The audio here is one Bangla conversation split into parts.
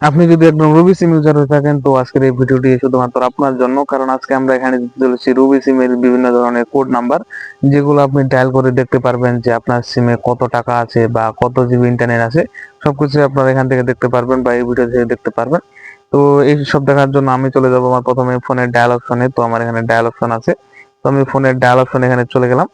আপনি যদি একদম রবি সিম ইউজার হয়ে থাকেন তো আজকের এই ভিডিওটি শুধুমাত্র আপনার জন্য, কারণ আজকে আমরা এখানে দিতে চলেছি রবি সিমের বিভিন্ন ধরনের কোড নাম্বার, যেগুলো আপনি ডায়াল করে দেখতে পারবেন যে আপনার সিমে কত টাকা আছে বা কত জিবি ইন্টারনেট আছে। সবকিছু আপনারা এখান থেকে দেখতে পারবেন বা এই ভিডিও থেকে দেখতে পারবেন। তো এই সব দেখার জন্য আমি চলে যাবো আমার প্রথমে ফোনের ডায়াল অপশনে। তো আমার এখানে ডায়াল অপশন আছে, তো আমি ফোনের ডায়াল অপশন এখানে চলে গেলাম।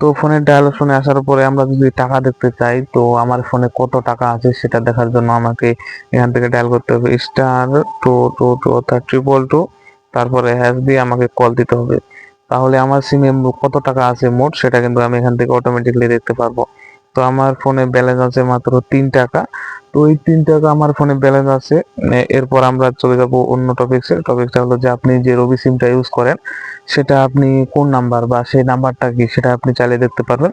তো ফোনের ডায়াল অপশনে আসার পরে আমরা যদি টাকা দেখতে চাই, তো আমার ফোনে কত টাকা আছে সেটা দেখার জন্য আমাকে এখান থেকে ডায়াল করতে হবে স্টার টু টু টু অর্থাৎ 222, তারপরে হ্যাশ দিয়ে আমাকে কল দিতে হবে। তাহলে আমার সিমে কত টাকা আছে মোট সেটা কিন্তু আমি এখান থেকে অটোমেটিকলি দেখতে পারবো। তো আমার ফোনে ব্যালেন্স আছে মাত্র 3 টাকা। তো এই 3 টাকা আমার ফোনে ব্যালেন্স আছে। এরপর আমরা চলে যাব অন্য টপিক্সে। টপিকটা হলো যে আপনি যে রবি সিমটা ইউজ করেন সেটা আপনি কোন নাম্বার বা সেই নাম্বারটা কি সেটা আপনি চাইলে দেখতে পারবেন।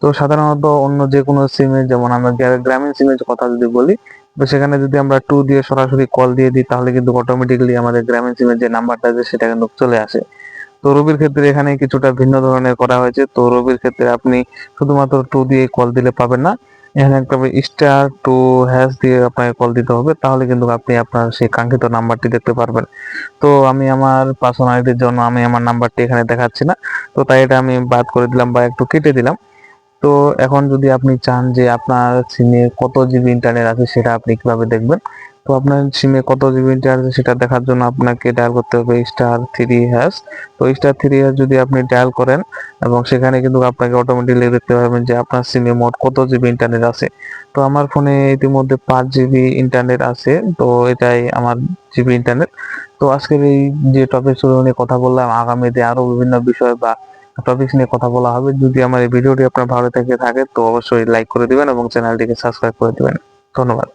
তো সাধারণত অন্য যে কোনো সিমে, যেমন আমরা গ্রামীণ সিমের কথা যদি বলি, তো সেখানে যদি আমরা 2 দিয়ে সরাসরি কল দিয়ে দিই তাহলে কিন্তু অটোমেটিক্যালি আমাদের গ্রামীণ সিমের যে নাম্বারটা আছে সেটা কিন্তু চলে আসে। তো রবির ক্ষেত্রে এখানে কিছুটা ভিন্ন ধরনের করা হয়েছে। তো রবির ক্ষেত্রে আপনি শুধুমাত্র 2 দিয়ে কল দিলে পাবেন না, এখানে একটা স্টার টু হ্যাশ দিয়ে আপনাকে কল দিতে হবে, তাহলে কিন্তু আপনি আপনার সেই কাঙ্ক্ষিত নাম্বারটি দেখতে পারবেন। তো আমি আমার পার্সোনালিটির জন্য আমি আমার নাম্বারটি এখানে দেখাচ্ছি না, তো তাই এটা আমি বাদ করে দিলাম বা একটু কেটে দিলাম। তো এখন যদি আপনি চান যে আপনার সিমে কত জিবি ইন্টারনেট আছে সেটা আপনি কিভাবে দেখবেন, তো আপনার সিমে কত জিবি ইন্টারনেট আছে সেটা দেখার জন্য আপনাকে ডায়াল করতে হবে *3#। তো *3# যদি আপনি ডায়াল করেন এবং সেখানে কিন্তু আপনাকে অটোমেটিকলি দেখতে পাবেন যে আপনার সিমে মোট কত জিবি ইন্টারনেট আছে। তো আমার ফোনে ইতিমধ্যে 5 জিবি ইন্টারনেট আছে। তো এটাই আমার জিবি ইন্টারনেট। তো আজকের এই যে টপিক শুরু নিয়ে কথা বললাম, আগামীতে আরো বিভিন্ন বিষয় বা টপিকস নিয়ে কথা বলা হবে। যদি আমার এই ভিডিওটি আপনার ভালো থেকে থাকে তো অবশ্যই লাইক করে দিবেন এবং চ্যানেলটিকে সাবস্ক্রাইব করে দিবেন। ধন্যবাদ।